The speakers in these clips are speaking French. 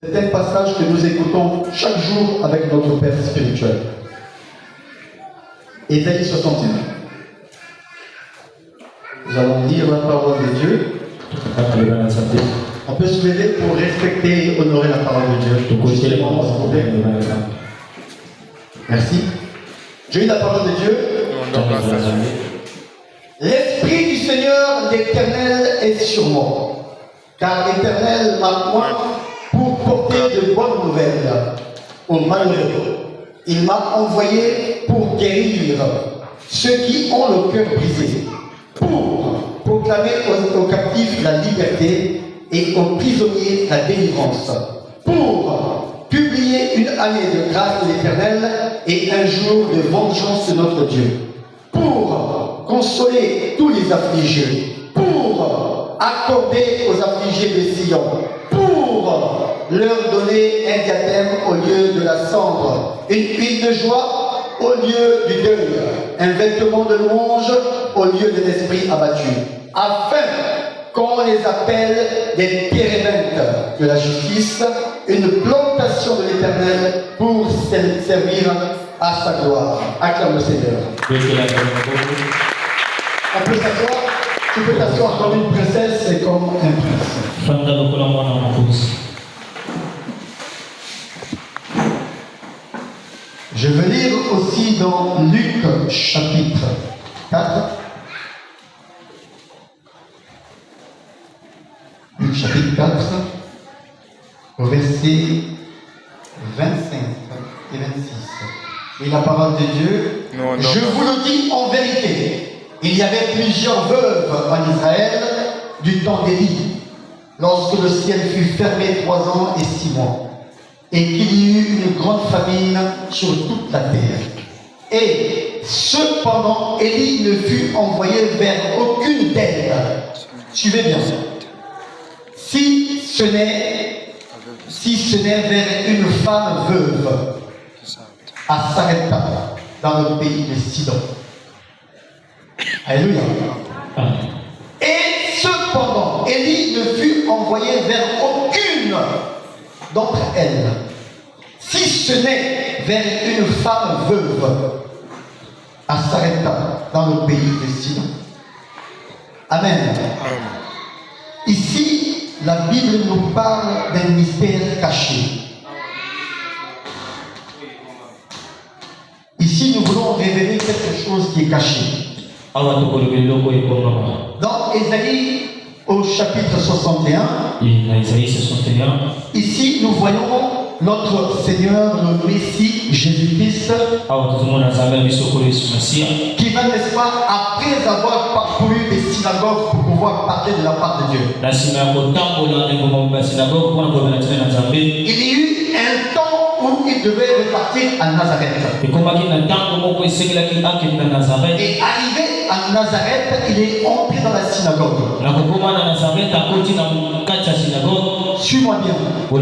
C'est un passage que nous écoutons chaque jour avec notre Père spirituel. Ésaïe 61. Nous allons lire la parole de Dieu. On peut se lever pour respecter et honorer la parole de Dieu. Merci. J'ai eu la parole de Dieu. L'Esprit du Seigneur l'Éternel est sur moi, car l'Éternel m'a oint pour porter de bonnes nouvelles aux malheureux. Il m'a envoyé pour guérir ceux qui ont le cœur brisé, pour proclamer aux captifs la liberté et aux prisonniers la délivrance, pour publier une année de grâce de l'Éternel et un jour de vengeance de notre Dieu, pour consoler tous les affligés, pour accorder aux affligés de Sion, pour leur donner un diadème au lieu de la cendre, une huile de joie au lieu du deuil, un vêtement de louange au lieu de l'esprit abattu, afin qu'on les appelle des térébintes de la justice, une plantation de l'Éternel pour servir à sa gloire. Acclame le Seigneur. On peut s'asseoir. Tu peux t'asseoir comme une princesse et comme un prince. Je veux lire aussi dans Luc chapitre 4. Luc chapitre 4, au verset 25 et 26. Et la parole de Dieu, je vous le dis en vérité, il y avait plusieurs veuves en Israël du temps d'Élie, lorsque le ciel fut fermé 3 ans et 6 mois, et qu'il y eut une grande famine sur toute la terre. Et cependant, Élie ne fut envoyé vers aucune d'elles. Suivez bien. Si ce n'est vers une femme veuve à Sarepta, dans le pays de Sidon. Alléluia. Et cependant, Élie ne fut envoyé vers aucune d'entre elles, si ce n'est vers une femme veuve à Sarepta, dans le pays de Sidon. Amen. Ici, la Bible nous parle d'un mystère caché. Ici, nous voulons révéler quelque chose qui est caché. Dans Ésaïe, au chapitre 61, ici, nous voyons notre Seigneur, le Messie, Jésus-Christ, qui va, n'est-ce pas, après avoir parcouru les synagogues pour pouvoir parler de la part de Dieu. Il y eut un temps où il devait repartir à Nazareth. Et arrivé à Nazareth, il est entré dans la synagogue. Suis-moi bien. Il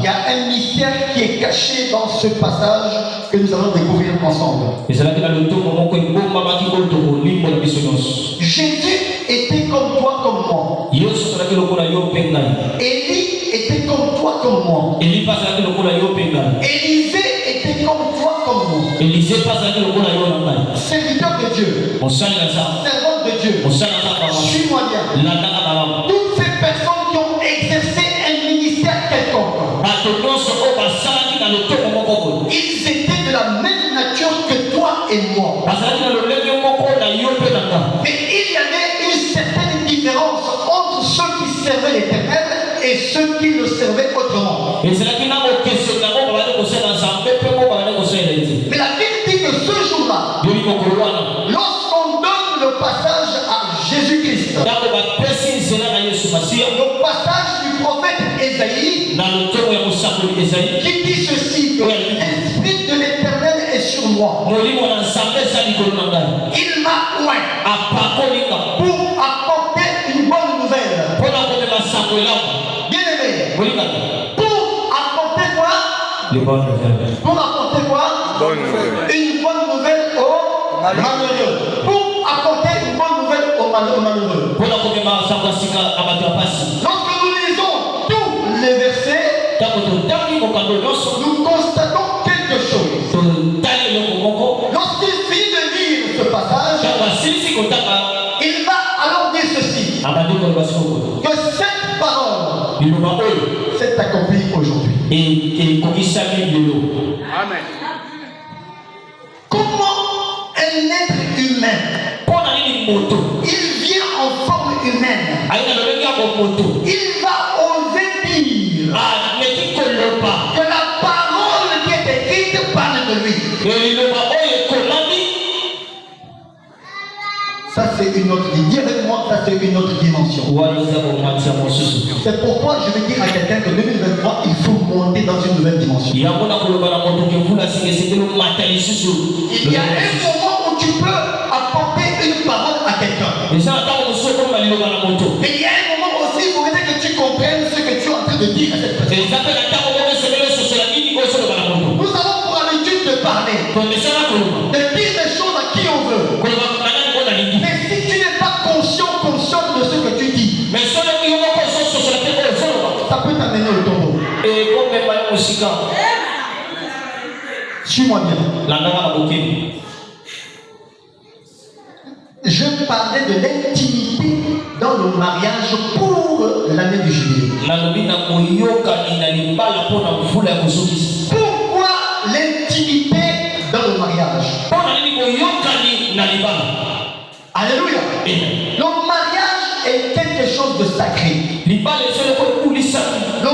y a un mystère qui est caché dans ce passage que nous allons découvrir ensemble. Jésus était comme toi, comme moi. Élie était comme toi, comme moi. Élisée était comme toi, comme moi. Serviteur de Dieu. Servant de Dieu. Suis-moi bien. Toutes ces personnes qui ont exercé un ministère quelconque, ils étaient de la même nature que toi et moi. Mais il y avait une certaine différence entre ceux qui servaient l'Éternel et ceux qui le servaient autrement. Mais la Bible dit que ce jour-là, lorsqu'on donne le passage à Jésus-Christ, le passage du prophète Ésaïe, qui dit ceci, que l'Esprit de l'Éternel est sur moi. Il m'a oint pour apporter une bonne nouvelle. Bien-aimé, pour apporter quoi? Pour apporter quoi? Une bonne nouvelle aux malheureux. Pour apporter une bonne nouvelle aux malheureux. Lorsque nous lisons tous les versets, nous constatons quelque chose. Lorsqu'il finit de lire ce passage, il va alors dire ceci, que cette parole s'est accomplie aujourd'hui. Amen. Comment un être humain, il vient en forme humaine, il va oser dire que la parole qui est écrite parle de lui. Ça c'est une autre dimension. Dis avec moi, ça c'est une autre dimension. C'est pourquoi je vais dire à quelqu'un que 2023, il faut monter dans une nouvelle dimension. Il y a un moment où tu peux apporter une parole à quelqu'un. Mais il y a un moment aussi, il faudrait que tu comprennes ce que tu es en train de dire à cette personne. Nous avons pour habitude de parler, de dire des choses à qui on veut. Mais si tu n'es pas conscient de ce que tu dis, ça peut t'amener au tombeau. Suis-moi bien. Je parlais de l'intimité dans le mariage pour l'année du jubilé. Pourquoi l'intimité dans le mariage? Alléluia. Le mariage est quelque chose de sacré. Le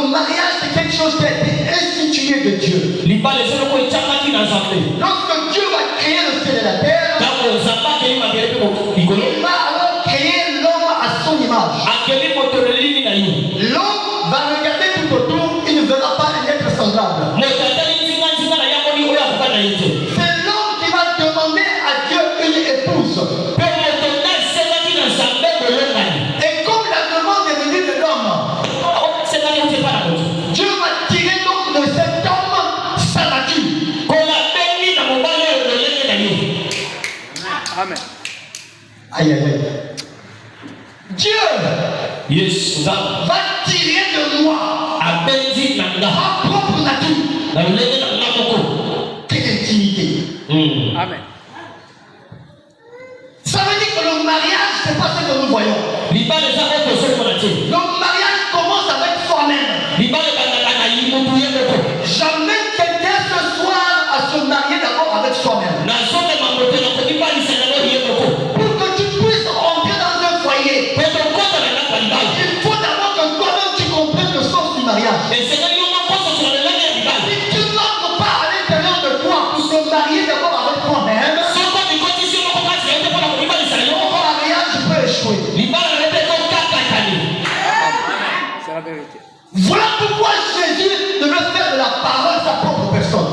mariage c'est quelque chose qui a été institué de Dieu. Lorsque Dieu va créer le ciel et la terre, il va alors créer l'homme à son image. L'homme va regarder tout autour, il ne verra pas un être semblable. C'est l'homme qui va demander à Dieu une épouse. Et comme la demande est venue de l'homme, Dieu va tirer donc de cet homme sa nature. Amen. Aïe aïe aïe. Dieu va tirer de moi ma propre nature. Quelle intimité. Amen. Ça veut dire que le mariage, c'est pas ce que nous voyons. Le mariage commence avec soi-même. Jamais quelqu'un ce soir à se marier d'abord avec soi-même. Pour que tu puisses entrer dans un foyer, il faut d'abord que toi-même tu comprennes le sens du mariage. Si tu n'entres pas à l'intérieur de toi pour te marier d'abord avec toi-même, ton mariage peut échouer. C'est la vérité. Voilà pourquoi Jésus devait faire de la parole sa propre personne.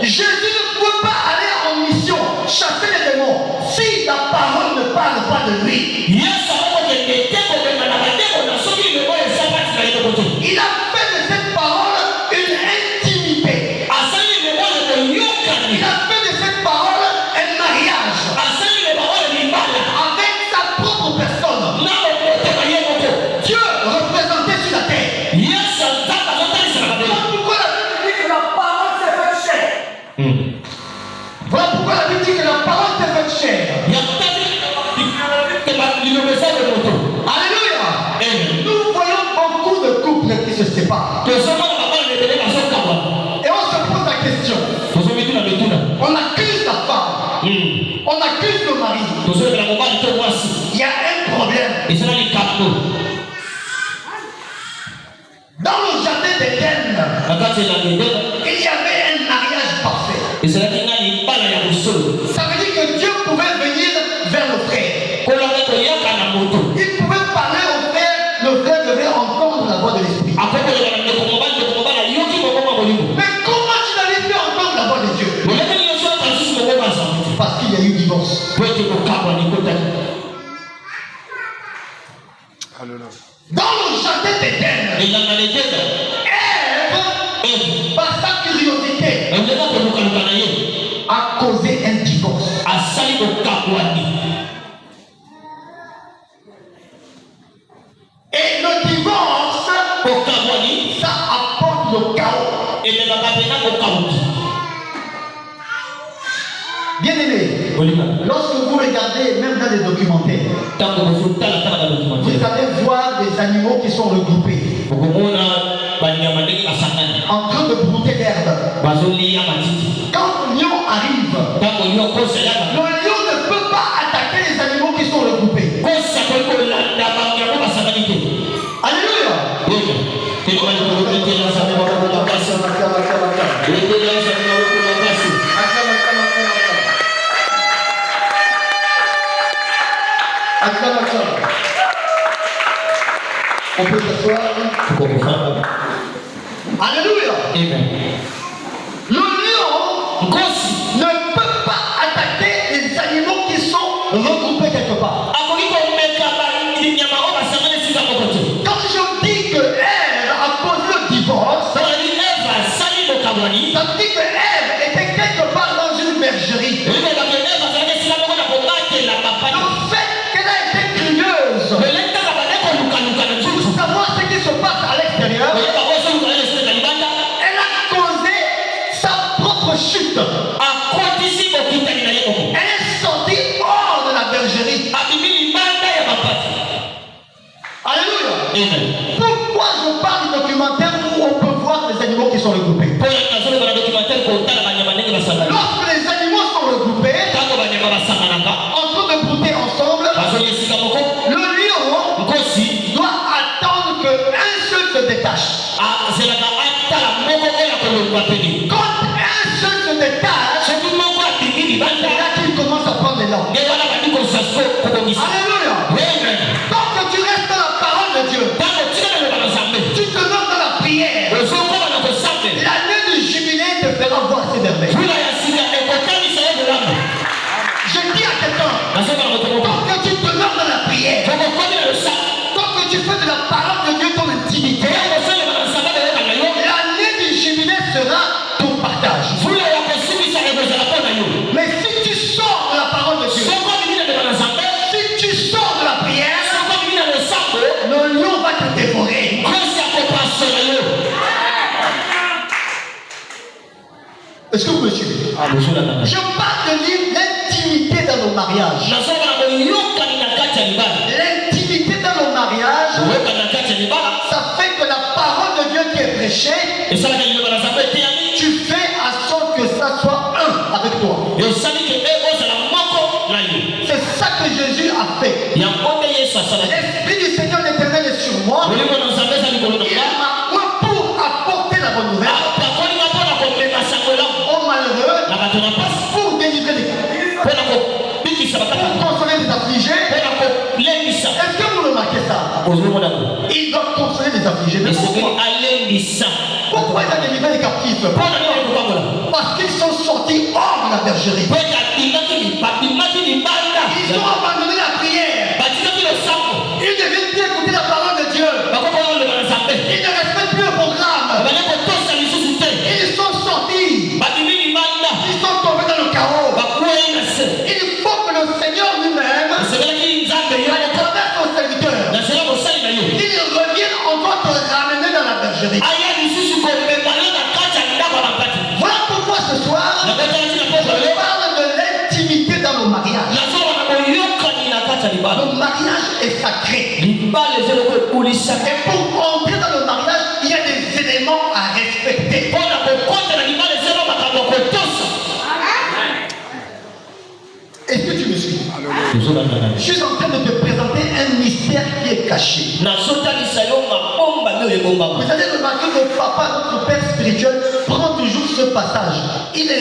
Jésus ne pouvait pas aller en mission, chasser les démons, si la parole ne parle pas de lui. Il a fait de cette parole une intimité. Il a fait de cette parole un mariage avec sa propre personne. Dieu représenté sur la terre. Voilà pourquoi la Bible dit que la parole s'est faite chair. Voilà pourquoi la Bible dit que la parole s'est faite chair. Alléluia. Nous voyons beaucoup de couples qui se séparent. Et on se pose la question. On accuse la femme. On accuse le mari. Il y a un problème. Dans le jardin d'Éden, il y avait un mariage parfait. Ça veut dire que Dieu pouvait venir vers le frère. Il pouvait parler au frère. Le frère devait entendre la voix de l'esprit. Mais comment tu n'avais pu entendre la voix de Dieu? Parce qu'il y a eu divorce. Dans le jardin d'Éden, Ève, par sa curiosité, a causé un divorce. Et le divorce Lorsque vous regardez, même dans les documentaires, vous allez voir des animaux qui sont regroupés en train de brouter l'herbe. Quand le lion arrive, le lion ne peut pas attaquer les animaux qui sont regroupés. Alléluia. On peut s'asseoir. Alléluia. Amen. Le lion ne peut pas attaquer les animaux qui sont regroupés quelque part. Quand je dis que Ève a posé le divorce, ça veut dire que Ève était quelque part dans une bergerie. Le fait qu'elle a été curieuse pour savoir ce qui se passe à l'extérieur, elle a causé sa propre chute. Elle est sortie hors de la bergerie. Alléluia. Pourquoi je parle du documentaire où on peut voir les animaux qui sont regroupés? Lorsque les animaux sont regroupés, en train de brouter ensemble, le lion doit attendre qu'un seul se détache. Quand un seul se détache, c'est là qu'il commence à prendre l'élan. Alléluia. Tant que tu restes dans la parole de Dieu, tu te lances dans la prière, l'année du jubilé te fera voir ses merveilles. Je dis à quelqu'un, tant que tu te lances dans la prière, tant que tu fais de la parole de Dieu ton intimité, l'année du jubilé sera ton partage. Mais si tu sors de la parole de Dieu, si tu sors de la prière, le lion va te dévorer. Est-ce que vous me suivez? Je parle de l'intimité dans nos mariages. L'intimité dans nos mariages, ça fait que la parole de Dieu qui est prêchée, tu fais à sorte que ça soit un avec toi. C'est ça que Jésus a fait. L'Esprit du Seigneur l'Éternel est sur moi. Il m'a oint pour apporter la bonne nouvelle aux malheureux, pour délivrer les captifs, pour consoler les affligés. Est-ce que vous remarquez ça? Il doit consoler les affligés. Mais pourquoi il a délivré les captifs? Parce qu'ils sont sortis hors de la bergerie. Ils ont abandonné la prière. Ils ne viennent plus écouter la parole de Dieu. Ils ne respectent plus le programme. Ils sont sortis. Ils sont tombés dans le chaos. Il faut que le Seigneur lui-même, à travers son serviteur, il revienne encore te ramener dans la bergerie. Voilà pourquoi ce soir, je parle de l'intimité dans nos mariages. Le mariage est sacré. Et pour entrer dans le mariage, il y a des éléments à respecter. Est-ce que tu me suis? Je suis en train de te présenter un mystère qui est caché. Vous allez remarquer que papa, notre père spirituel, prend toujours ce passage. Il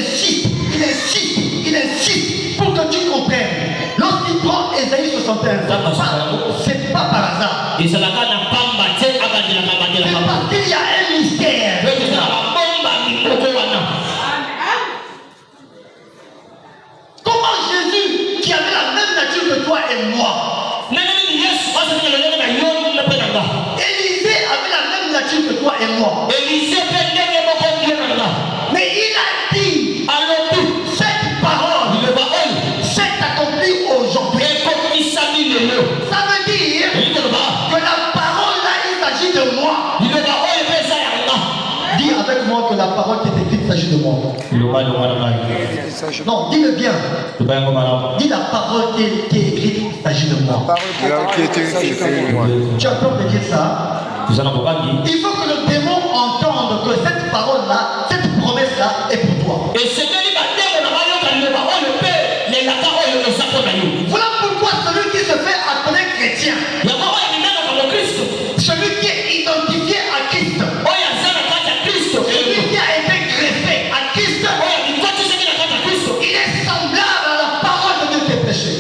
insiste pour que tu comprennes. Lorsqu'il prend Ésaïe 61, c'est pas par hasard. C'est parce qu'il y a un mystère. Comment Jésus, qui avait la même nature que toi et moi, Élisée avait la même nature que toi et moi, mais il a dit, cette parole s'est accomplie aujourd'hui. Ça veut dire que la parole là, il s'agit de moi. Dis avec moi que la parole qui est écrite s'agit de moi. Non, dis-le bien. Dis la parole qui est écrite s'agit de moi. Tu as peur de dire ça? Il faut que le démon entende que cette parole-là, cette promesse-là est pour toi. Voilà pourquoi celui qui se fait appeler chrétien, celui qui est identifié à Christ, celui qui a été greffé à Christ, il est semblable à la parole de Dieu qui est prêchée.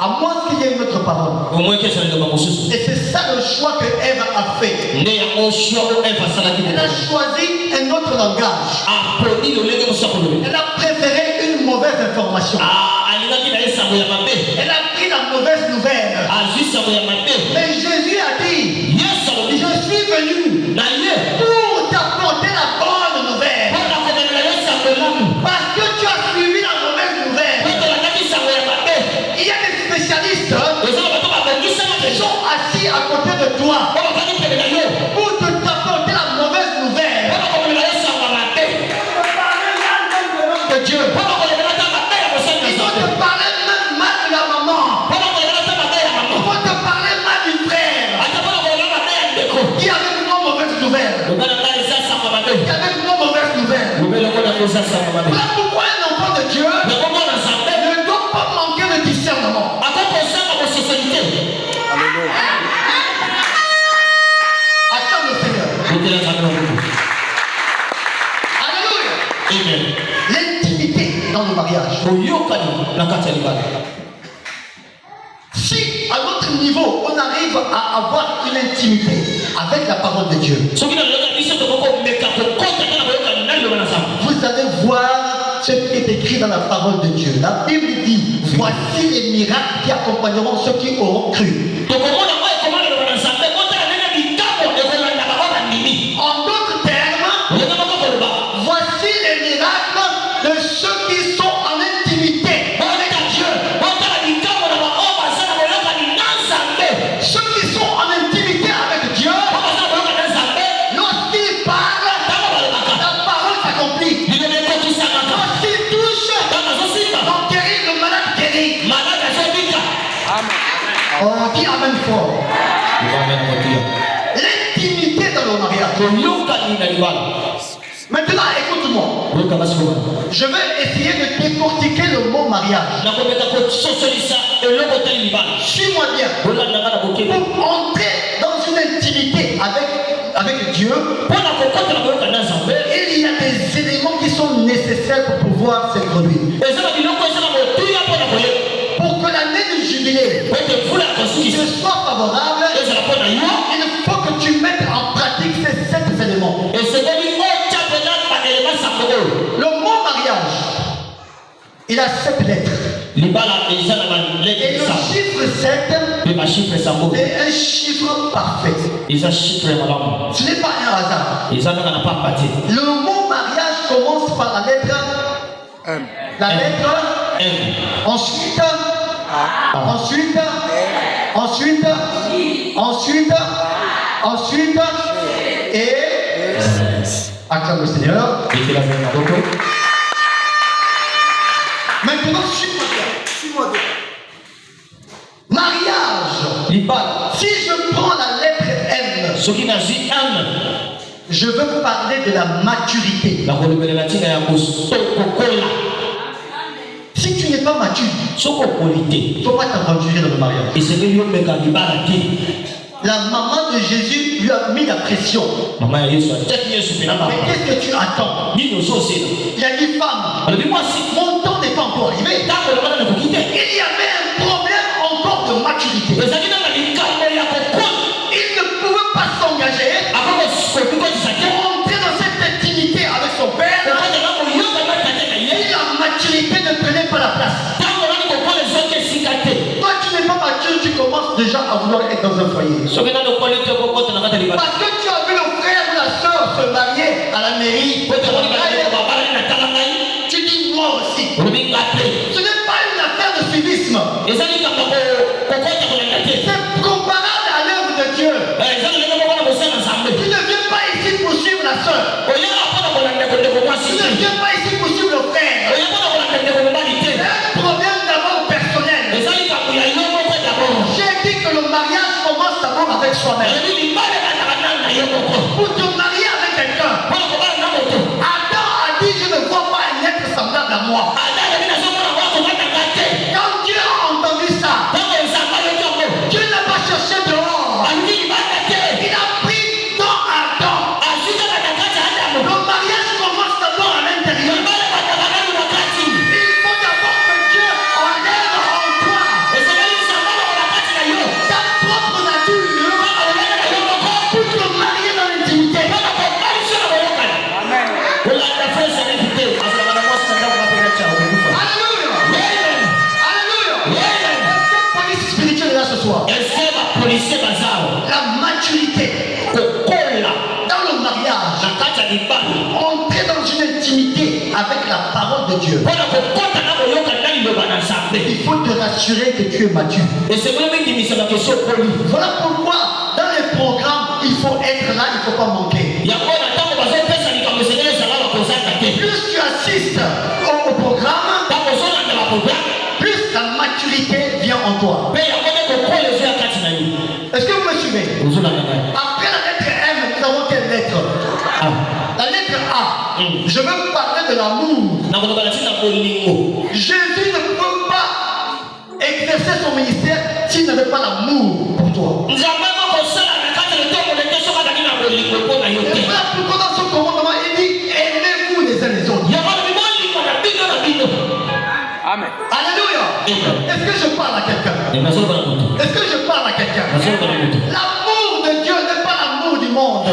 À moins qu'il y ait une autre parole. Et c'est ça le choix que Ève a fait. Elle a choisi un autre langage. Elle a préféré une mauvaise information. Elle a pris la mauvaise nouvelle. Mais Jésus a dit, je suis venu pour t'apporter la bonne nouvelle. Parce que tu as suivi la mauvaise nouvelle. Il y a des spécialistes qui sont assis à côté de toi pour te t'apporter la mauvaise nouvelle. De Dieu. Ils vont te parler même mal de la maman. Ils vont te parler mal du frère qui avait une mauvaise nouvelle. Qui avait une mauvaise nouvelle. Voilà pourquoi un enfant de Dieu ne doit pas manquer de discernement. Attends le Seigneur. Alléluia. Amen. L'intimité dans le mariage. Si à notre niveau on arrive à avoir une intimité avec la parole de Dieu, vous allez voir ce qui est écrit dans la parole de Dieu. La Bible dit, voici les miracles qui accompagneront ceux qui auront cru. En d'autres termes, voici les miracles de ceux qui sont en intimité avec Dieu. Ceux qui sont en intimité avec Dieu, lorsqu'ils parlent, la parole s'accomplit. Lorsqu'ils touchent, on guérit, le malade guérit. On dit amen fort. L'intimité dans le mariage. Maintenant, écoute-moi. Je vais essayer de décortiquer le mot mariage. Suis-moi bien. Pour entrer dans une intimité avec Dieu, il y a des éléments qui sont nécessaires pour pouvoir s'introduire. Pour que l'année du jubilé te soit favorable, il faut que tu mettes en pratique ces 7 éléments. Le mot mariage, il a 7 lettres. Et le chiffre 7 est un chiffre parfait. Ce n'est pas un hasard. Le mot mariage commence par la lettre M. La lettre M. Ensuite, et acclame le Seigneur. Maintenant, suis-moi bien. Mariage. Si je prends la lettre M, je veux parler de la maturité. Si tu n'es pas mature, il ne faut pas t'aventurer dans le mariage. La maman de Jésus lui a mis la pression. Mais qu'est-ce que tu attends? Il a dit, femme, mon temps n'est pas encore arrivé. Il y avait un problème encore de maturité. Il ne pouvait pas s'engager pour entrer dans cette intimité avec son père. Et la maturité ne prenait pas la place. Toi, tu n'es pas mature, tu commences déjà à vouloir être dans un foyer. Parce que tu as vu le frère ou la soeur se marier à la mairie. Tu dis moi aussi. Ce n'est pas une affaire de civisme. C'est comparable à l'œuvre de Dieu. Je ne viens pas ici pour suivre le frère. C'est un problème d'abord personnel. J'ai dit que le mariage commence d'abord avec soi-même. Pour te marier avec quelqu'un, Adam a dit je ne vois pas un être semblable à moi. Quand Dieu a entendu ça, Dieu n'a pas cherché dehors. Il a pris dans Adam. Le mariage commence d'abord à l'intérieur. Il faut d'abord que Dieu enlève en toi ta propre nature pour te marier dans l'intimité. Amen. Alléluia. Alléluia. Est-ce que police spirituelle est là ce soir? La maturité dans le mariage, entrer dans une intimité avec la parole de Dieu. Il faut te rassurer que tu es mature. Voilà pourquoi dans les programmes, il faut être là, il ne faut pas manquer. Plus tu assistes au programme, plus la maturité vient en toi. Est-ce que vous me suivez? Après la lettre M, nous avons quelle lettre? La lettre A. Je veux parler de l'amour. Jésus ne peut pas exercer son ministère s'il n'avait pas l'amour pour toi. Et voilà pourquoi dans son commandement, il dit aimez-vous les uns les autres. Amen. Alléluia. Est-ce que je parle à quelqu'un? Est-ce que je parle à quelqu'un? L'amour de Dieu n'est pas l'amour du monde.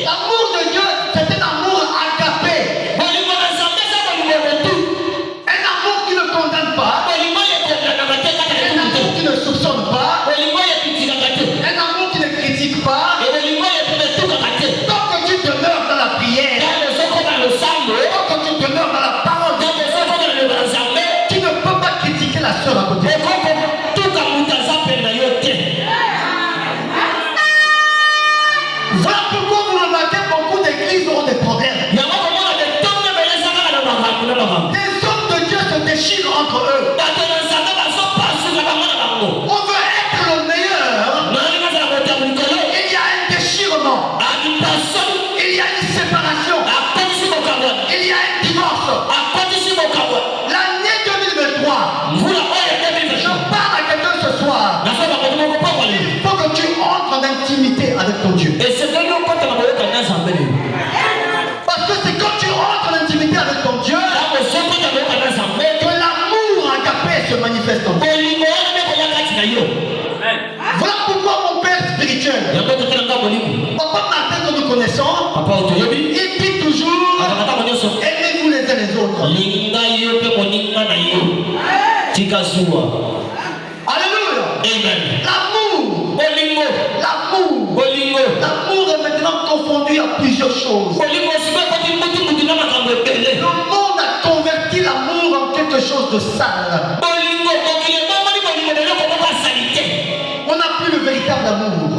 L'amour de Dieu, c'est un amour agapé. Un amour qui ne condamne pas. Un amour qui ne soupçonne pas. Un amour qui ne critique pas. Tant que tu demeures dans la prière, tant que tu demeures dans la parole, tu ne peux pas critiquer la sœur à côté. Voilà pourquoi vous remarquez beaucoup d'églises ont des problèmes. Les hommes de Dieu se déchirent entre eux. On veut être le meilleur. Il y a un déchirement. Il y a une séparation. Il y a un divorce. L'année 2023, je parle à quelqu'un ce soir. Il faut que tu entres en intimité avec ton Dieu. Parce que c'est quand tu entres en intimité avec ton Dieu que l'amour agapé se manifeste en toi. Voilà pourquoi mon père spirituel, Papa Martin que nous connaissons, il dit toujours aimez-vous les uns les autres. Alléluia. Amen. L'amour est maintenant confondu à plusieurs choses. Le monde a converti l'amour en quelque chose de sale. On n'a plus le véritable amour.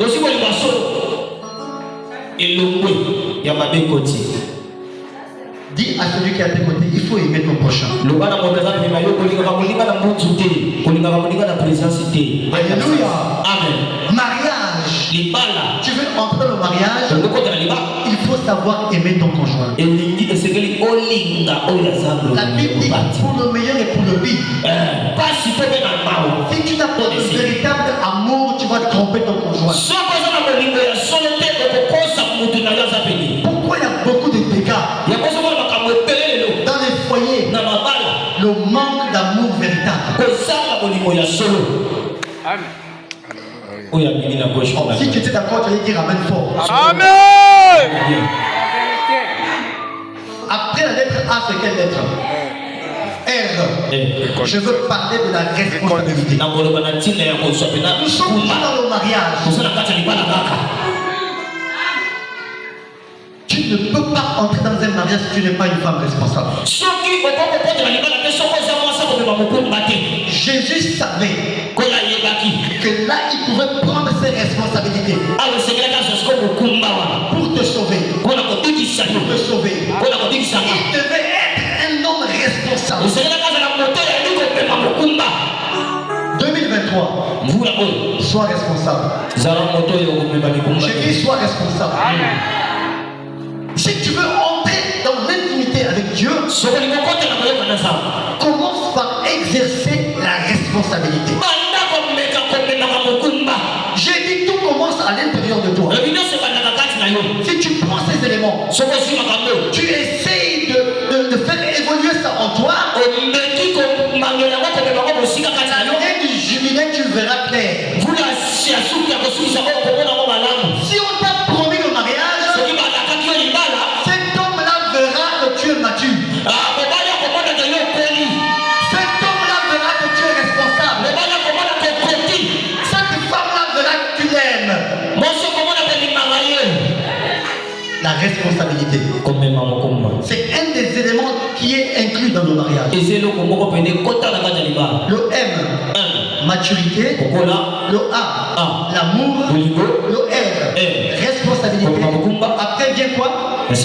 Dis à celui qui est à tes côtés, il faut aimer ton prochain. Alléluia. Amen. Mariage. Tu veux entrer dans le mariage, il faut savoir aimer ton conjoint. La Bible dit pour le meilleur et pour le pire. Si tu n'as pas de véritable amour, tu vas tromper ton conjoint. Pourquoi il y a beaucoup de dégâts dans les foyers? Le manque d'amour véritable. Amen. Si tu étais d'accord, tu allais dire amen fort. Amen. Après la lettre A, c'est quelle lettre? R. Je veux parler de la responsabilité. Nous sommes pas dans le mariage. Tu ne peux pas entrer dans un mariage si tu n'es pas une femme responsable. Jésus savait que là, il pouvait prendre ses responsabilités pour te sauver. responsable. 2023, sois responsable. Je dis sois responsable. Amen. Si tu veux entrer dans l'intimité avec Dieu, commence par exercer la responsabilité. J'ai dit tout commence à l'intérieur de toi. Si tu prends ces éléments, tu essayes de faire évoluer ça en toi, l'année du jubilé, tu verras clair. Si on t'a promis le mariage, cet homme-là verra que tu es mature. Cet homme-là verra que tu es responsable. Cette femme-là verra que tu l'aimes. La responsabilité, c'est un des éléments qui est inclus dans le mariage. Le M, maturité. Le A, l'amour. Le R, responsabilité. Après vient quoi? Le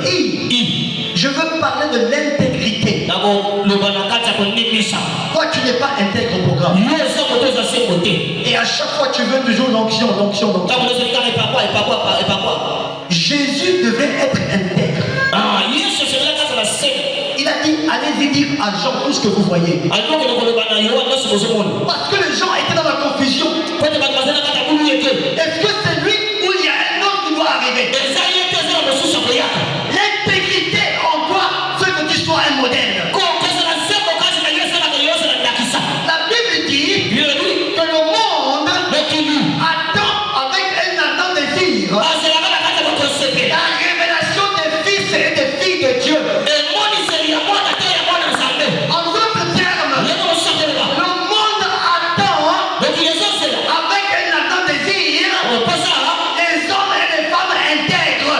I, je veux parler de l'intégrité. Toi, tu n'es pas intègre au programme. Et à chaque fois, tu veux toujours l'onction. Jésus devait être intègre. Il a dit, allez-y dire à Jean tout ce que vous voyez. Parce que les gens étaient dans la confusion. Est-ce que c'est lui ou il y a un autre qui doit arriver? L'intégrité en toi fait que tu sois un modèle. La Bible dit que le monde attend avec un ardent désir la révélation des fils et des filles de Dieu. En d'autres termes, le monde attend avec un ardent désir les hommes et les femmes intègres.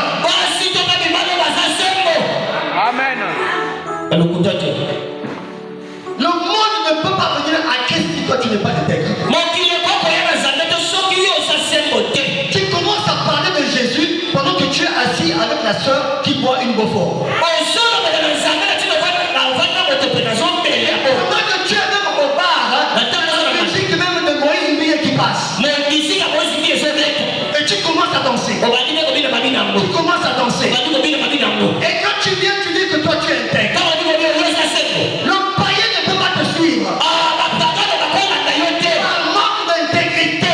Amen. Le monde ne peut pas venir à Christ si toi tu n'es pas intègre. Tu commences à parler de Jésus pendant que tu es assis avec la soeur qui boit une beaufort. Pendant que tu es même au bar, la musique même de Moïse Mbiye qui passe. Et tu commences à danser. Tu commences à danser. Et quand tu viens, tu dis que toi tu es intègre. Le païen ne peut pas te suivre. Par manque d'intégrité.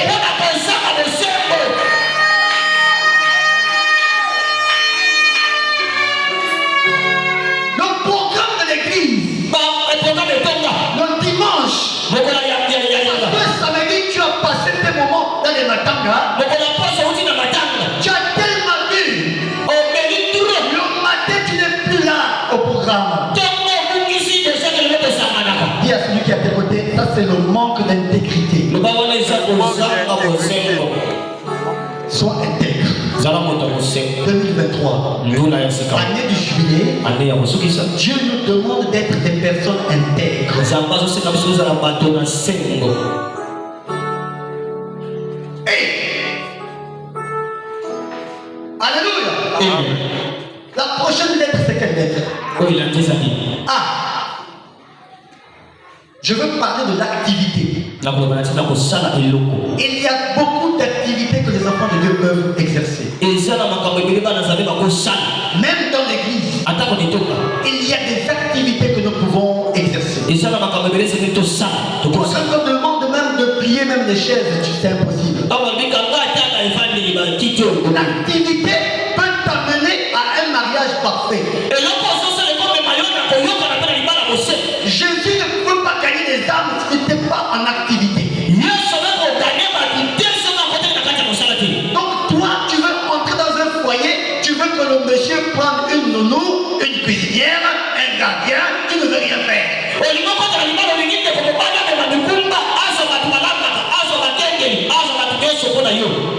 Le programme de l'église, le dimanche, le samedi, tu as passé tes moments dans les matangas. Tu as tellement vu. Le matin, tu n'es plus là au programme. Dis à celui qui est à tes côtés, ça c'est le manque d'intégrité. Sois intègre. 2023, année du jubilé, Dieu nous demande d'être des personnes intègres. Alléluia. La prochaine lettre, c'est quelle lettre? Ah, je veux parler de l'activité. Il y a beaucoup d'activités que les enfants de Dieu peuvent exercer. Même dans l'église, il y a des activités que nous pouvons exercer. On me demande même de plier même les chaises, c'est impossible. L'activité peut t'amener à un mariage parfait. Jésus ne peut pas gagner des âmes si tu n'es pas en activité. Donc toi, tu veux entrer dans un foyer, tu veux que le monsieur prenne une nounou, une cuisinière, un gardien, tu ne veux rien faire.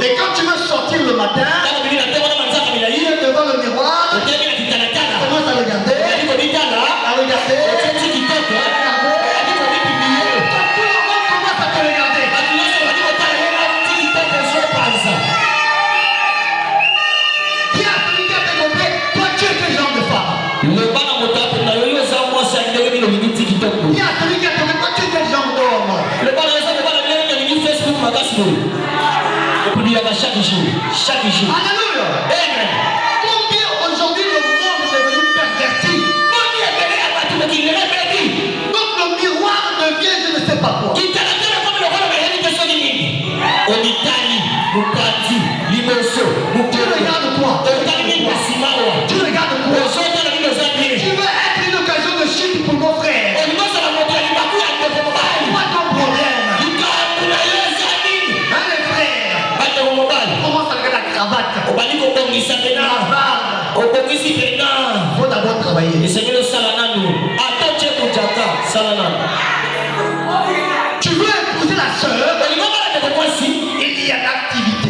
Et quand tu veux sortir le matin, tu es devant le miroir, jour. Ekuliaka chaque jour. Chaque jour. Alléluia. Amen. Combien aujourd'hui le monde est devenu perverti? Donc le miroir devient je ne sais pas quoi. En Italie, nous partis, l'immotion, nous Tu regardes toi. Tu regardes toi. Tu veux être une occasion de chute pour nos frères. Quoi ton problème? Hein, les frères? Commence avec la cravate. La barbe. Faut d'abord travailler. Tu veux épouser la sœur? Il y a l'activité.